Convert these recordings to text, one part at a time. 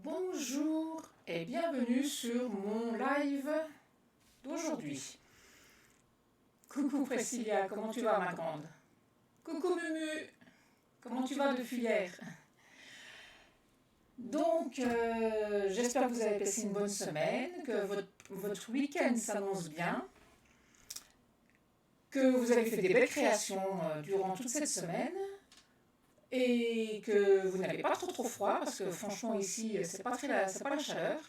Bonjour et bienvenue sur mon live d'aujourd'hui. Coucou Priscilla, comment tu vas ma grande? Coucou Mumu, comment tu vas depuis hier? Donc, j'espère que vous avez passé une bonne semaine, que votre week-end s'annonce bien, que vous avez fait des belles créations durant toute cette semaine et que vous n'avez pas trop froid parce que franchement ici c'est pas la chaleur.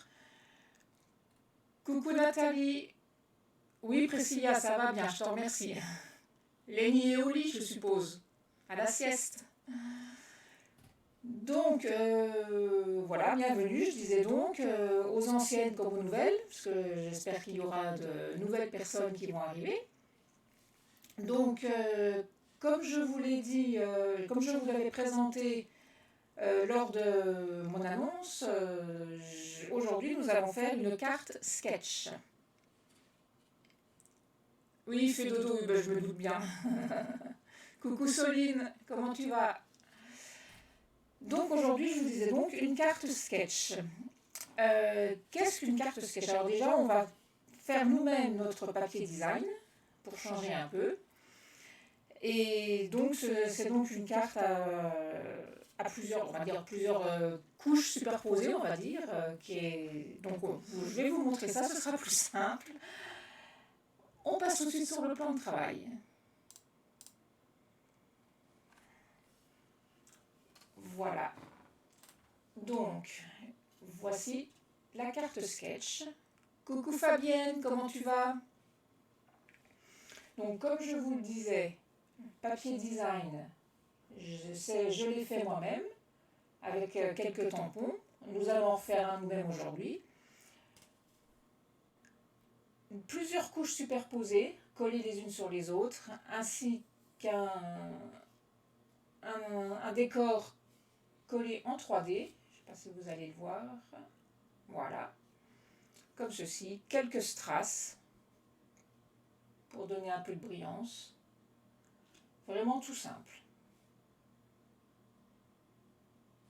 Coucou Nathalie, oui Priscilla ça va bien, je te remercie. Lenny est au lit je suppose, à la sieste. Donc voilà, bienvenue, je disais donc aux anciennes comme aux nouvelles, parce que j'espère qu'il y aura de nouvelles personnes qui vont arriver. Donc comme je vous l'ai dit, comme je vous l'avais présenté lors de mon annonce, aujourd'hui nous allons faire une carte sketch. Oui, il fait dodo, ben, je me doute bien. Coucou Soline, comment tu vas? Donc aujourd'hui, je vous disais donc une carte sketch. Qu'est-ce qu'une carte sketch? Alors déjà, on va faire nous-mêmes notre papier design pour changer un peu. Et donc c'est donc une carte à plusieurs, on va dire plusieurs couches superposées, on va dire, qui est donc je vais vous montrer ça, ce sera plus simple. On passe tout de suite sur le plan de travail. Voilà. Donc, voici la carte sketch. Coucou Fabienne, comment tu vas? Donc, comme je vous le disais, papier design, je l'ai fait moi-même avec quelques tampons. Nous allons en faire un nous-mêmes aujourd'hui. Plusieurs couches superposées, collées les unes sur les autres, ainsi qu'un décor collé en 3D. Je ne sais pas si vous allez le voir. Voilà. Comme ceci. Quelques strass pour donner un peu de brillance. Vraiment tout simple.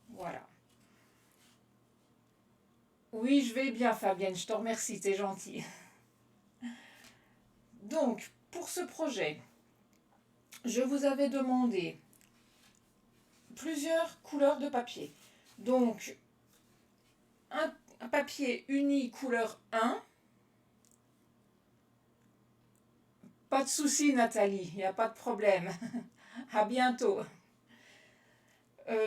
Voilà. Oui, je vais bien Fabienne, je te remercie, t'es gentille. Donc, pour ce projet, je vous avais demandé plusieurs couleurs de papier. Donc, un papier uni couleur 1. Pas de souci Nathalie, il n'y a pas de problème. À bientôt.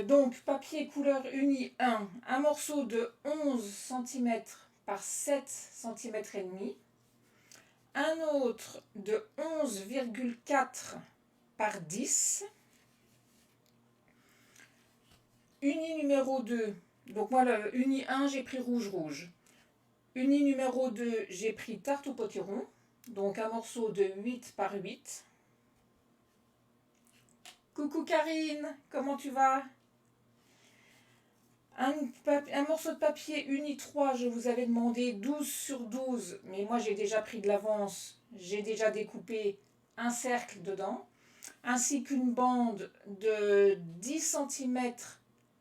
Donc, papier couleur uni 1, un morceau de 11 cm par 7 cm et demi. Un autre de 11,4 par 10. Uni numéro 2, donc moi le uni 1 j'ai pris rouge. Uni numéro 2 j'ai pris tarte au potiron, donc un morceau de 8 par 8. Coucou Karine, comment tu vas? Un morceau de papier uni 3, je vous avais demandé 12 sur 12, mais moi j'ai déjà pris de l'avance, j'ai déjà découpé un cercle dedans, ainsi qu'une bande de 10 cm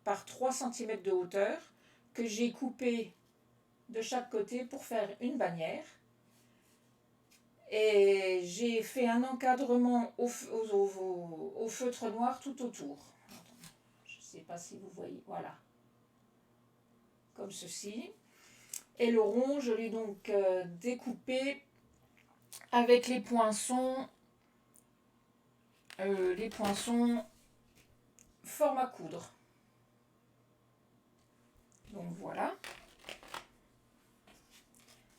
par 3 cm de hauteur, que j'ai coupé de chaque côté pour faire une bannière. Et j'ai fait un encadrement au feutre noir tout autour. Je ne sais pas si vous voyez, voilà. Comme ceci. Et le rond, je l'ai donc découpé avec les poinçons forme à coudre. Donc voilà.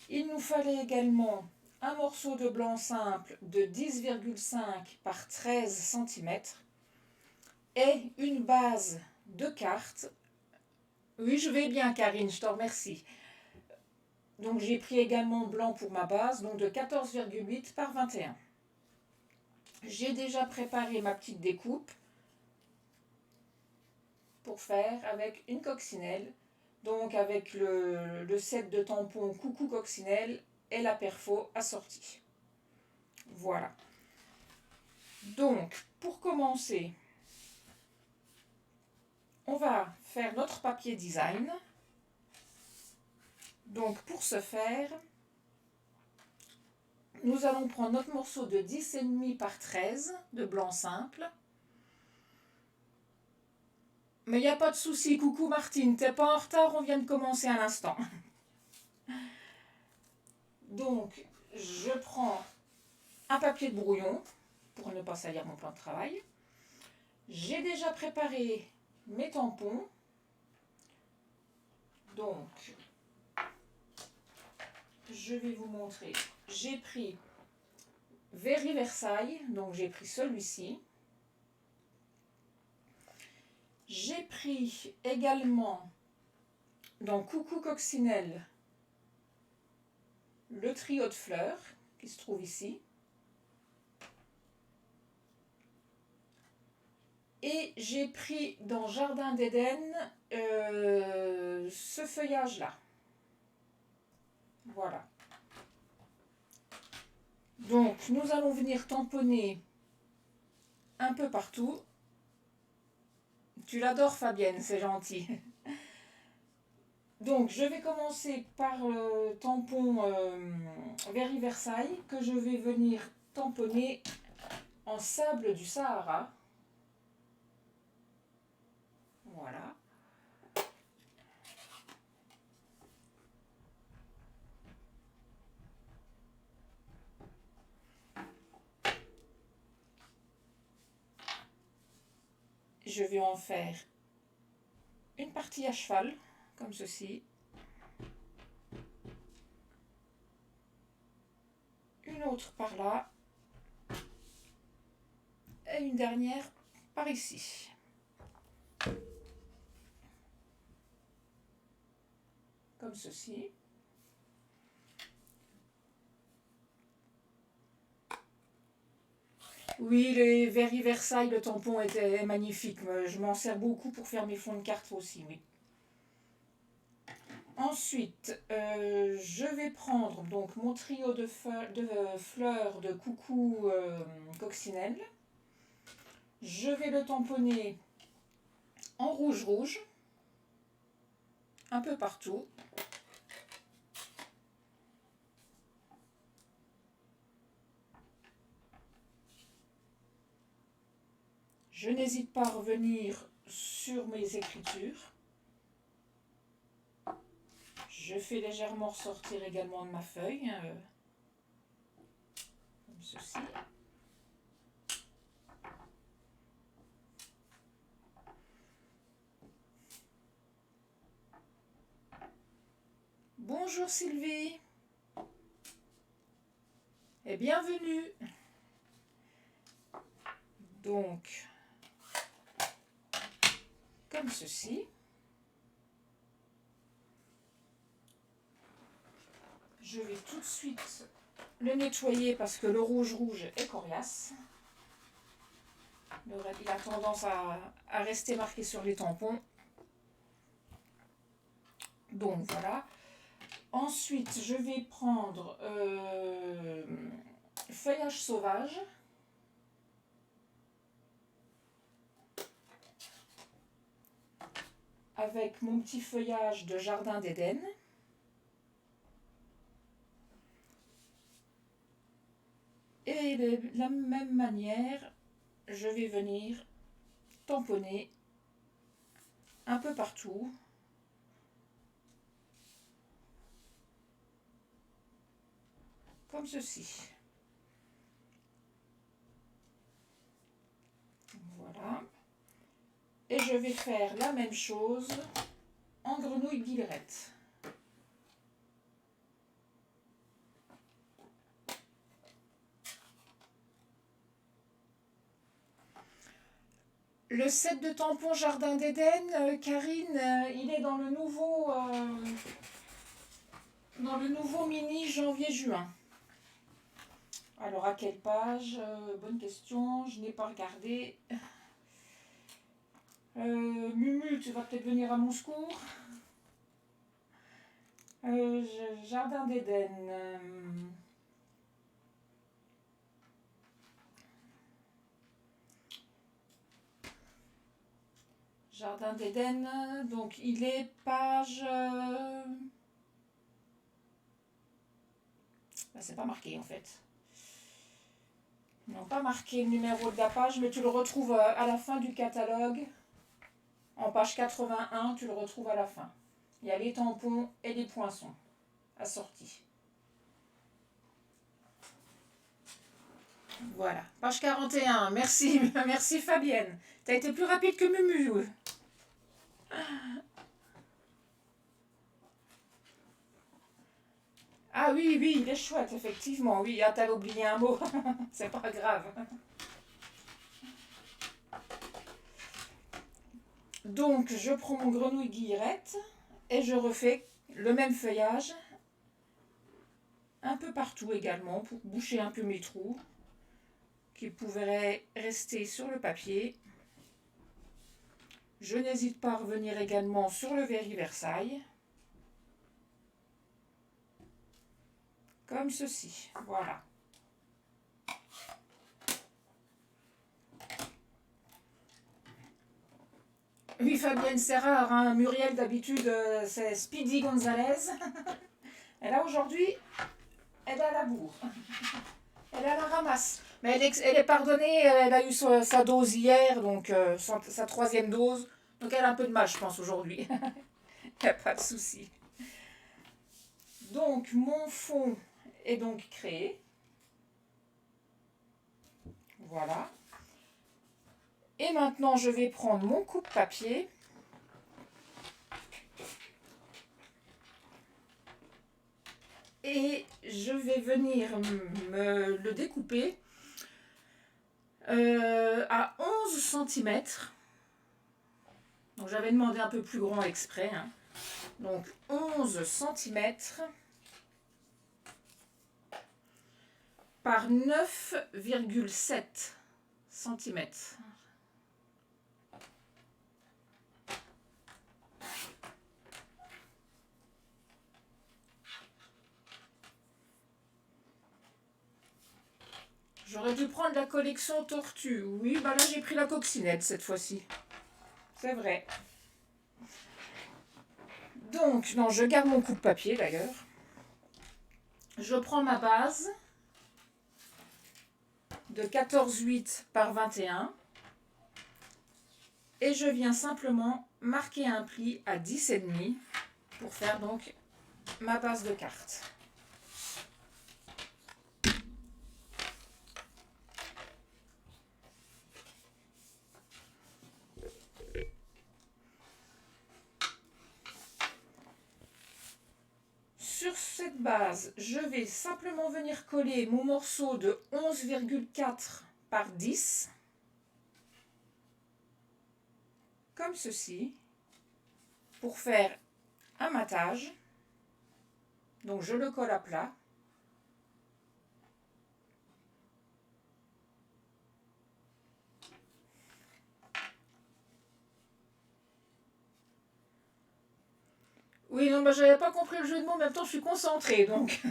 Il nous fallait également un morceau de blanc simple de 10,5 par 13 cm et une base de carte. Oui, je vais bien Karine, je te remercie. Donc j'ai pris également blanc pour ma base, donc de 14,8 par 21. J'ai déjà préparé ma petite découpe pour faire avec une coccinelle, donc avec le set de tampons Coucou Coccinelle et la perfo assortie. Voilà. Donc, pour commencer, on va faire notre papier design. Donc pour ce faire, nous allons prendre notre morceau de 10,5 par 13 de blanc simple. Mais il n'y a pas de souci, coucou Martine, t'es pas en retard, on vient de commencer à l'instant. Donc je prends un papier de brouillon pour ne pas salir mon plan de travail. J'ai déjà préparé mes tampons. Donc je vais vous montrer. J'ai pris Very Versailles, donc j'ai pris celui-ci. J'ai pris également dans Coucou Coccinelle le trio de fleurs qui se trouve ici. Et j'ai pris dans Jardin d'Éden ce feuillage-là. Voilà. Donc nous allons venir tamponner un peu partout. Tu l'adores Fabienne, c'est gentil. Donc je vais commencer par le tampon Very Versailles que je vais venir tamponner en sable du Sahara. Voilà. Je vais en faire une partie à cheval, comme ceci. Une autre par là. Et une dernière par ici. Comme ceci. Oui, les Very Versailles, le tampon était magnifique. Je m'en sers beaucoup pour faire mes fonds de cartes aussi, oui. Ensuite, je vais prendre donc mon trio de fleurs de Coucou Coccinelle. Je vais le tamponner en rouge-rouge, un peu partout. Je n'hésite pas à revenir sur mes écritures. Je fais légèrement ressortir également de ma feuille, comme ceci. Bonjour Sylvie et bienvenue. Donc, comme ceci. Je vais tout de suite le nettoyer parce que le rouge est coriace. Il a tendance à rester marqué sur les tampons. Donc voilà. Ensuite, je vais prendre feuillage sauvage. Avec mon petit feuillage de Jardin d'Éden. Et de la même manière, je vais venir tamponner un peu partout. Comme ceci. Voilà. Et je vais faire la même chose en grenouille guillerette. Le set de tampons Jardin d'Éden, Karine, il est dans le nouveau mini janvier-juin. Alors à quelle page? Bonne question, je n'ai pas regardé. Mumu, tu vas peut-être venir à mon secours. Jardin d'Éden. Jardin d'Éden, donc il est page Ben, c'est pas marqué en fait. Ils n'ont pas marqué le numéro de la page, mais tu le retrouves à la fin du catalogue. En page 81, tu le retrouves à la fin. Il y a les tampons et les poinçons assortis. Voilà, page 41. Merci, merci Fabienne. Tu as été plus rapide que Mumu. Ah oui, oui, il est chouette, effectivement. Oui, ah, t'avais oublié un mot. C'est pas grave. Donc, je prends mon grenouille guillerette et je refais le même feuillage un peu partout également pour boucher un peu mes trous qui pourraient rester sur le papier. Je n'hésite pas à revenir également sur le Very Versailles. Comme ceci, voilà. Oui, Fabienne, c'est rare, hein. Muriel, d'habitude, c'est Speedy Gonzalez. Et là, aujourd'hui, elle est à la bourre. Elle est à la ramasse. Mais elle est pardonnée, elle a eu sa dose hier, donc sa troisième dose. Donc elle a un peu de mal, je pense, aujourd'hui. Il n'y a pas de souci. Donc, mon fond est donc créé. Voilà. Et maintenant, je vais prendre mon coupe-papier. Et je vais venir me le découper à 11 cm. Donc j'avais demandé un peu plus grand exprès. Hein. Donc 11 cm par 9,7 cm. J'aurais dû prendre la collection tortue. Oui, bah là j'ai pris la coccinelle cette fois-ci. C'est vrai. Donc, non, je garde mon coupe-papier d'ailleurs. Je prends ma base de 14,8 par 21 et je viens simplement marquer un pli à 10,5 pour faire donc ma base de carte. Sur cette base, je vais simplement venir coller mon morceau de 11,4 par 10, comme ceci, pour faire un matage. Donc je le colle à plat. Oui, non, bah, j'avais pas compris le jeu de mots, en même temps je suis concentrée, donc.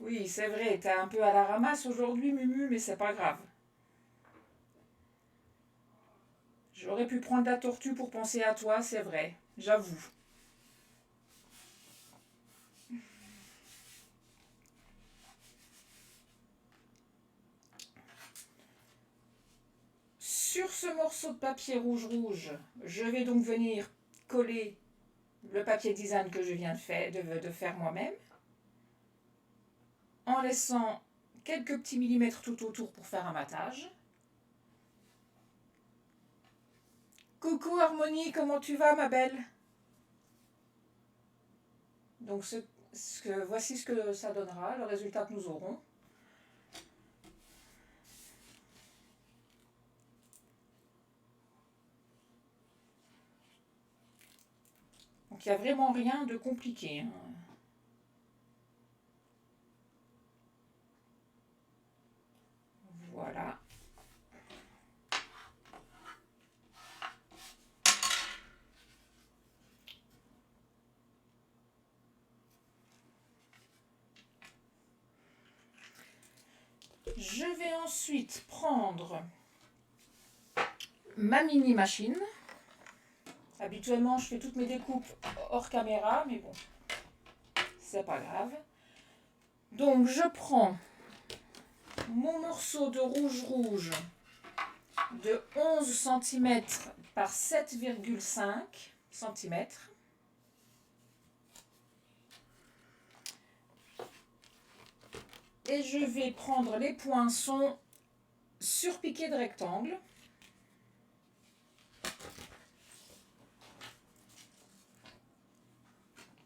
Oui, c'est vrai, t'es un peu à la ramasse aujourd'hui, Mumu, mais c'est pas grave. J'aurais pu prendre la tortue pour penser à toi, c'est vrai, j'avoue. Sur ce morceau de papier rouge, je vais donc venir coller le papier design que je viens de faire moi-même, en laissant quelques petits millimètres tout autour pour faire un matage. Coucou Harmonie, comment tu vas ma belle? Donc voici ce que ça donnera, le résultat que nous aurons. Donc il n'y a vraiment rien de compliqué. Hein. Voilà. Je vais ensuite prendre ma mini machine. Habituellement, je fais toutes mes découpes hors caméra, mais bon, c'est pas grave. Donc, je prends mon morceau de rouge de 11 cm par 7,5 cm. Et je vais prendre les poinçons surpiqués de rectangle.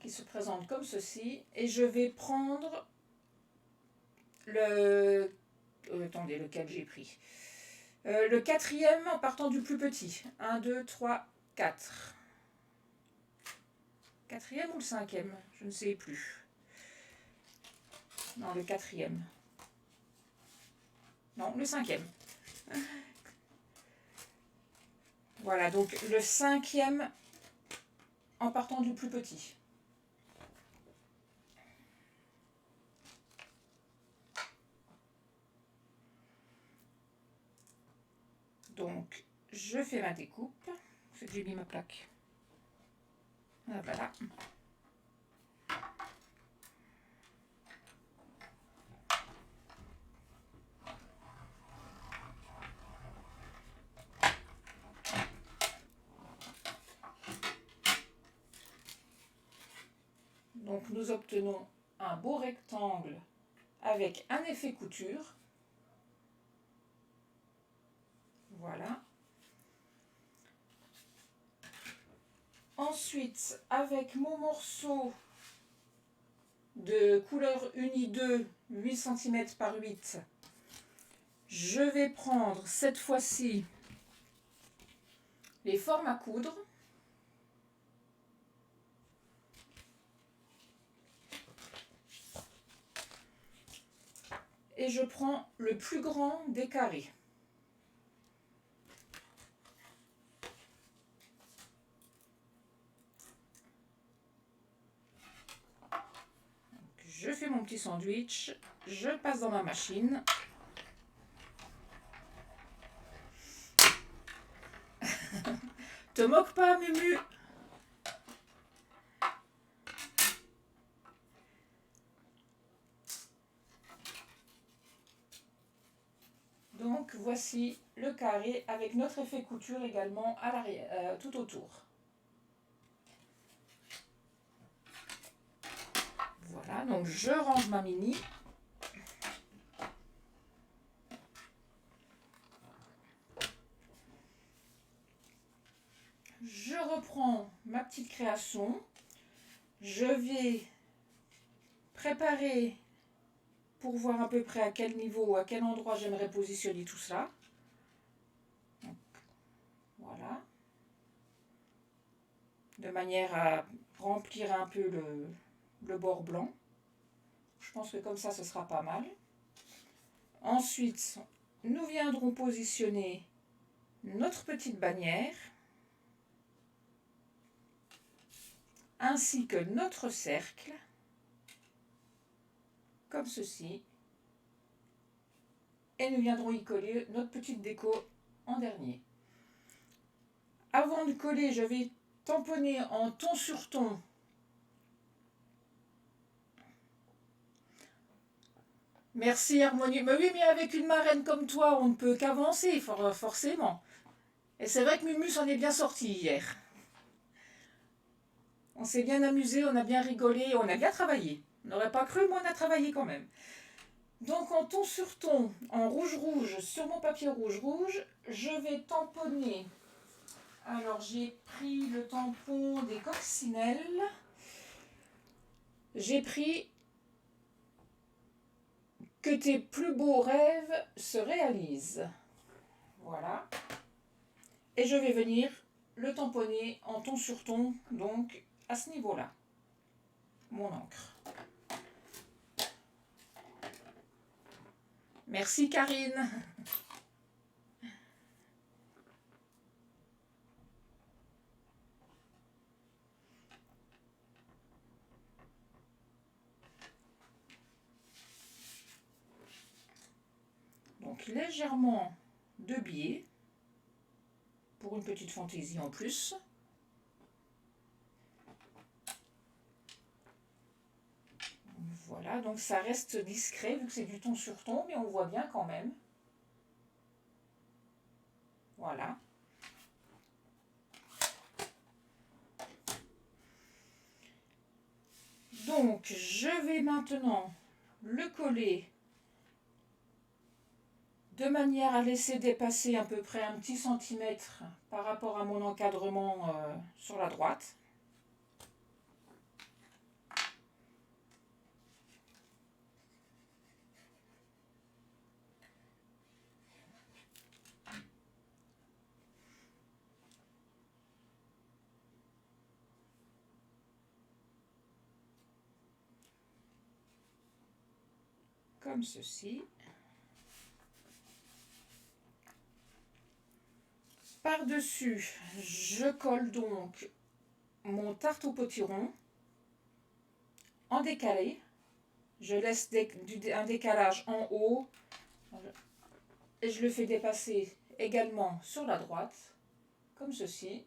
Qui se présentent comme ceci. Et je vais prendre le... attendez, lequel j'ai pris le quatrième en partant du plus petit. 1, 2, 3, 4. Quatrième ou le cinquième? Je ne sais plus. Non, le quatrième. Non, le cinquième. Voilà, donc le cinquième en partant du plus petit. Donc, je fais ma découpe. C'est que j'ai mis ma plaque. Ah, voilà. Donc, nous obtenons un beau rectangle avec un effet couture. Voilà. Ensuite, avec mon morceau de couleur uni 2, 8 cm par 8, je vais prendre cette fois-ci les formes à coudre. Et je prends le plus grand des carrés. Je fais mon petit sandwich, je passe dans ma machine. Te moque pas, Mumu. Donc voici le carré avec notre effet couture également à l'arrière, tout autour. Voilà, donc je range ma mini. Je reprends ma petite création. Je vais préparer pour voir à peu près à quel niveau, à quel endroit j'aimerais positionner tout ça. Donc, voilà. De manière à remplir un peu le bord blanc. Je pense que comme ça, ce sera pas mal. Ensuite, nous viendrons positionner notre petite bannière, ainsi que notre cercle, comme ceci. Et nous viendrons y coller notre petite déco en dernier. Avant de coller, je vais tamponner en ton sur ton. Merci Harmonie. Mais oui, mais avec une marraine comme toi, on ne peut qu'avancer, forcément. Et c'est vrai que Mumu s'en est bien sorti hier. On s'est bien amusé, on a bien rigolé, on a bien travaillé. On n'aurait pas cru, mais on a travaillé quand même. Donc en ton sur ton, en rouge-rouge, sur mon papier rouge-rouge, je vais tamponner. Alors j'ai pris le tampon des coccinelles. J'ai pris que tes plus beaux rêves se réalisent. Voilà. Et je vais venir le tamponner en ton sur ton, donc à ce niveau-là. Mon encre. Merci Karine. Donc légèrement de biais pour une petite fantaisie en plus. Voilà, donc ça reste discret vu que c'est du ton sur ton, mais on voit bien quand même. Voilà. Donc, je vais maintenant le coller de manière à laisser dépasser à peu près un petit centimètre par rapport à mon encadrement sur la droite. Comme ceci. Par-dessus, je colle donc mon tarte au potiron en décalé. Je laisse un décalage en haut et je le fais dépasser également sur la droite, comme ceci.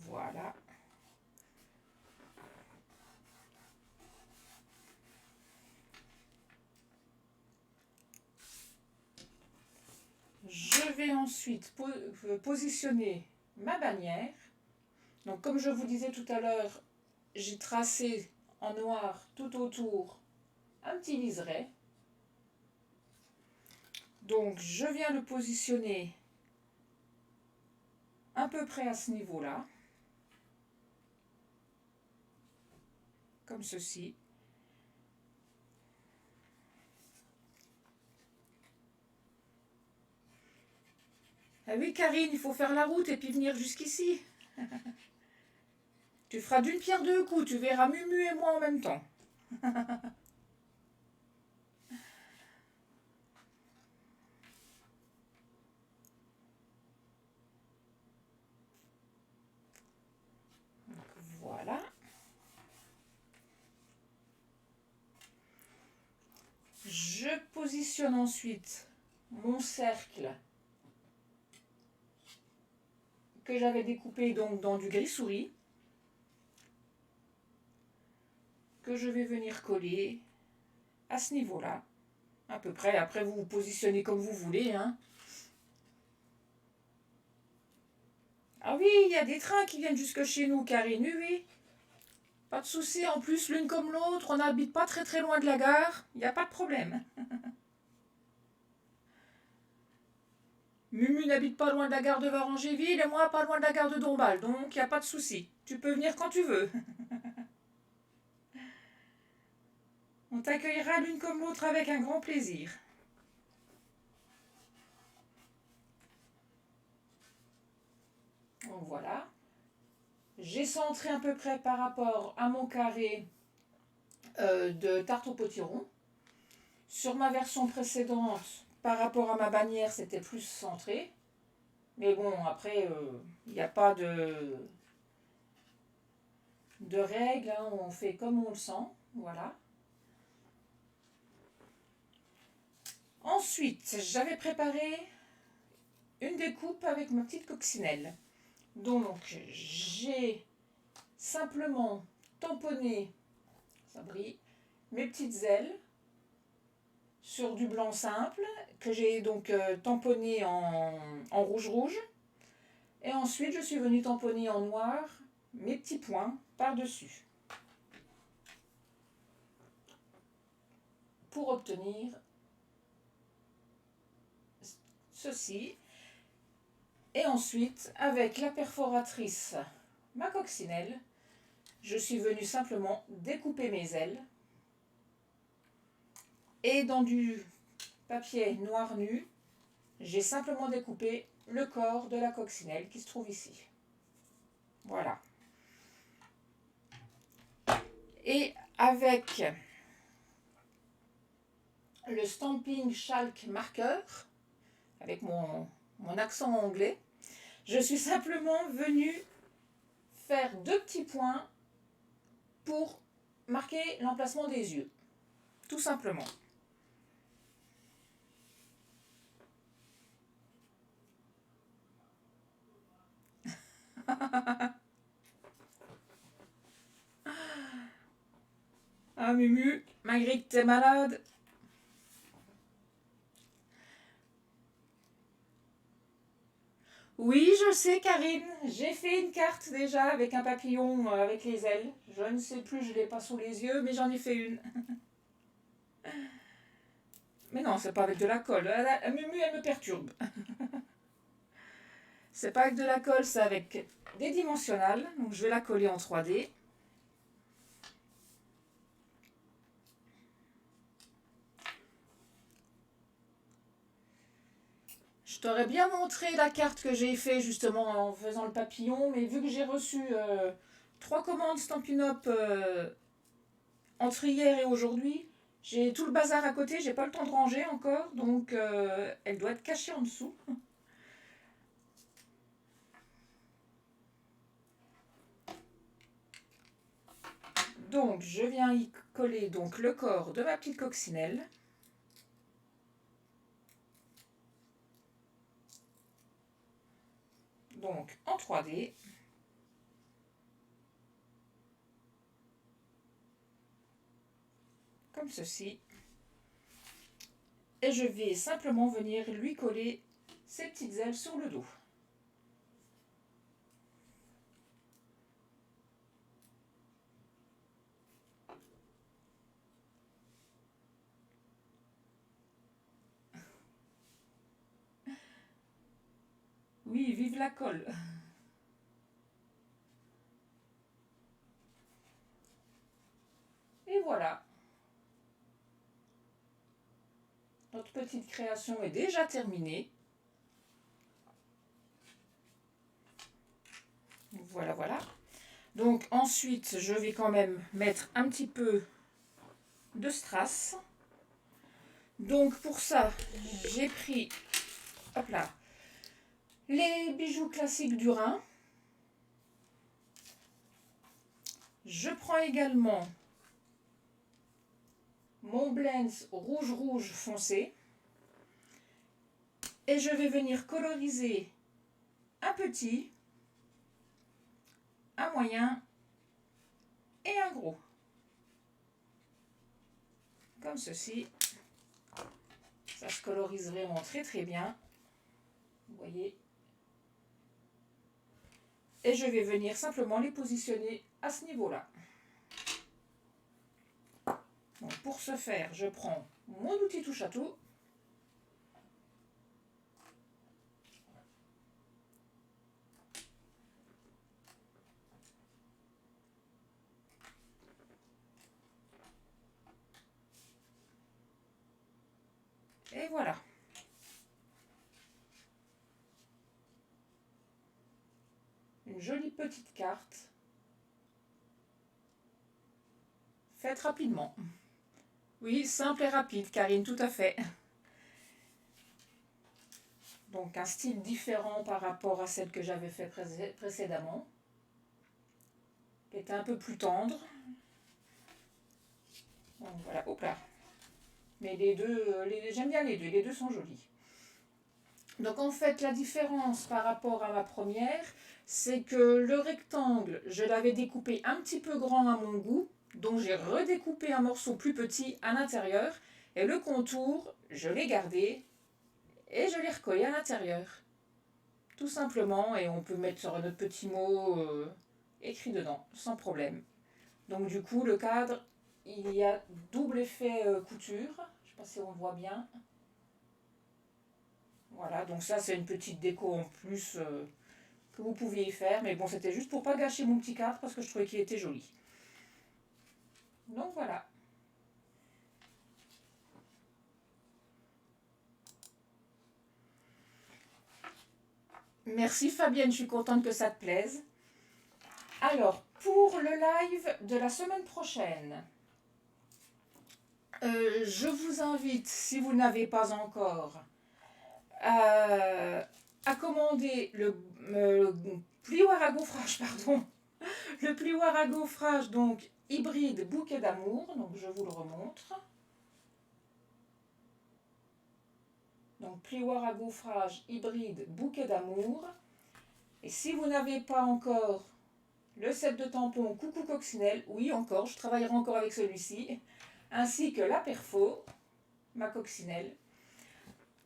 Voilà. Je vais ensuite positionner ma bannière. Donc comme je vous disais tout à l'heure, j'ai tracé en noir tout autour un petit liseré. Donc je viens le positionner à peu près à ce niveau-là, comme ceci. Ah oui Karine, il faut faire la route et puis venir jusqu'ici. Tu feras d'une pierre deux coups, tu verras Mumu et moi en même temps. Voilà. Je positionne ensuite mon cercle que j'avais découpé donc dans du gris souris, que je vais venir coller à ce niveau-là, à peu près. Après, vous vous positionnez comme vous voulez, hein. Ah oui, il y a des trains qui viennent jusque chez nous, Karine, oui, oui. Pas de souci, en plus, l'une comme l'autre, on n'habite pas très très loin de la gare, il n'y a pas de problème. Mumu n'habite pas loin de la gare de Varangéville et moi pas loin de la gare de Dombasle, donc il n'y a pas de souci. Tu peux venir quand tu veux. On t'accueillera l'une comme l'autre avec un grand plaisir. Donc voilà. J'ai centré à peu près par rapport à mon carré de tarte au potiron. Sur ma version précédente, par rapport à ma bannière, c'était plus centré. Mais bon, après, il n'y a pas de règles, hein, on fait comme on le sent. Voilà. Ensuite, j'avais préparé une découpe avec ma petite coccinelle. Donc, j'ai simplement tamponné, ça brille, mes petites ailes sur du blanc simple que j'ai donc tamponné en rouge. Et ensuite, je suis venue tamponner en noir mes petits points par-dessus pour obtenir ceci. Et ensuite, avec la perforatrice, ma coccinelle, je suis venue simplement découper mes ailes. Et dans du papier noir nu, j'ai simplement découpé le corps de la coccinelle qui se trouve ici. Voilà. Et avec le Stampin' Chalk Marker, avec mon accent anglais, je suis simplement venue faire deux petits points pour marquer l'emplacement des yeux, tout simplement. Ah Mumu, malgré que t'es malade. Oui, je sais Karine, j'ai fait une carte déjà avec un papillon avec les ailes. Je ne sais plus, je ne l'ai pas sous les yeux, mais j'en ai fait une. Mais non, c'est pas avec de la colle. Mumu, elle me perturbe. C'est pas avec de la colle, c'est avec des dimensionnels. Donc je vais la coller en 3D. Je t'aurais bien montré la carte que j'ai fait justement en faisant le papillon, mais vu que j'ai reçu 3 commandes Stampin' Up entre hier et aujourd'hui, j'ai tout le bazar à côté, j'ai pas le temps de ranger encore, donc elle doit être cachée en dessous. Donc je viens y coller donc le corps de ma petite coccinelle. Donc en 3D. Comme ceci. Et je vais simplement venir lui coller ses petites ailes sur le dos. Oui, vive la colle. Et voilà. Notre petite création est déjà terminée. Voilà, voilà. Donc ensuite, je vais quand même mettre un petit peu de strass. Donc pour ça, j'ai pris, hop là, les bijoux classiques du Rhin. Je prends également mon Blends rouge foncé. Et je vais venir coloriser un petit, un moyen et un gros. Comme ceci. Ça se colorise vraiment très très bien. Vous voyez. Et je vais venir simplement les positionner à ce niveau-là. Donc pour ce faire, je prends mon outil touche à tout. Et voilà. Une jolie petite carte. Faite rapidement. Oui, simple et rapide, Karine, tout à fait. Donc un style différent par rapport à celle que j'avais fait précédemment. Qui était un peu plus tendre. Donc voilà, hop là. Mais les deux, j'aime bien les deux sont jolis. Donc en fait, la différence par rapport à ma première, c'est que le rectangle, je l'avais découpé un petit peu grand à mon goût, donc j'ai redécoupé un morceau plus petit à l'intérieur, et le contour, je l'ai gardé, et je l'ai recollé à l'intérieur. Tout simplement, et on peut mettre sur notre petit mot écrit dedans, sans problème. Donc du coup, le cadre, il y a double effet couture, je ne sais pas si on voit bien. Voilà, donc ça c'est une petite déco en plus que vous pouviez y faire. Mais bon, c'était juste pour pas gâcher mon petit cadre parce que je trouvais qu'il était joli. Donc voilà. Merci Fabienne, je suis contente que ça te plaise. Alors, pour le live de la semaine prochaine, je vous invite, si vous n'avez pas encore, à commander le plioir à gaufrage, pardon. Le plioir à gaufrage, donc hybride bouquet d'amour. Donc je vous le remontre. Donc plioir à gaufrage hybride bouquet d'amour. Et si vous n'avez pas encore le set de tampons Coucou Coccinelle, oui encore, je travaillerai encore avec celui-ci, ainsi que la perfo, ma coccinelle.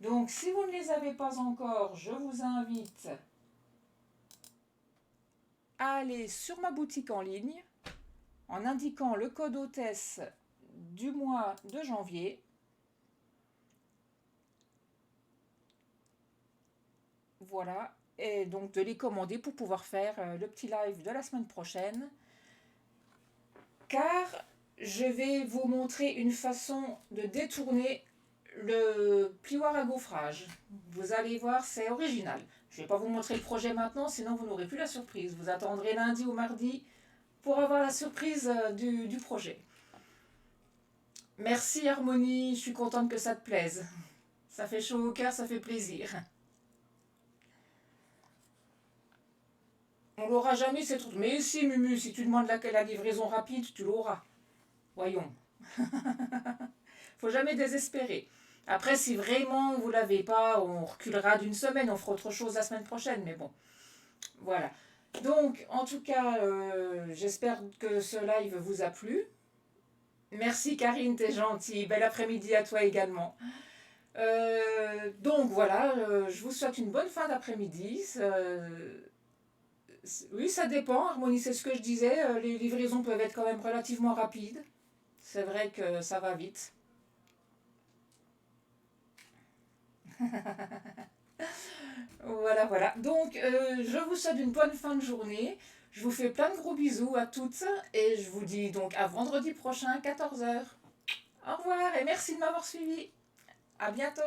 Donc si vous ne les avez pas encore, je vous invite à aller sur ma boutique en ligne en indiquant le code hôtesse du mois de janvier. Voilà, et donc de les commander pour pouvoir faire le petit live de la semaine prochaine. Car je vais vous montrer une façon de détourner le plioir à gaufrage. Vous allez voir, c'est original. Je ne vais pas vous montrer le projet maintenant, sinon vous n'aurez plus la surprise. Vous attendrez lundi ou mardi pour avoir la surprise du projet. Merci Harmonie, je suis contente que ça te plaise. Ça fait chaud au cœur, ça fait plaisir. On l'aura jamais cette route. Mais si Mumu, si tu demandes la livraison rapide, tu l'auras. Voyons. Faut jamais désespérer. Après, si vraiment vous l'avez pas, on reculera d'une semaine, on fera autre chose la semaine prochaine. Mais bon, voilà. Donc, en tout cas, j'espère que ce live vous a plu. Merci Karine, t'es gentille. Bel après-midi à toi également. Donc voilà, je vous souhaite une bonne fin d'après-midi. Oui, ça dépend. Harmonie, c'est ce que je disais. Les livraisons peuvent être quand même relativement rapides. C'est vrai que ça va vite. Voilà, voilà. Donc, je vous souhaite une bonne fin de journée. Je vous fais plein de gros bisous à toutes. Et je vous dis donc à vendredi prochain, 14 h. Au revoir et merci de m'avoir suivi. À bientôt.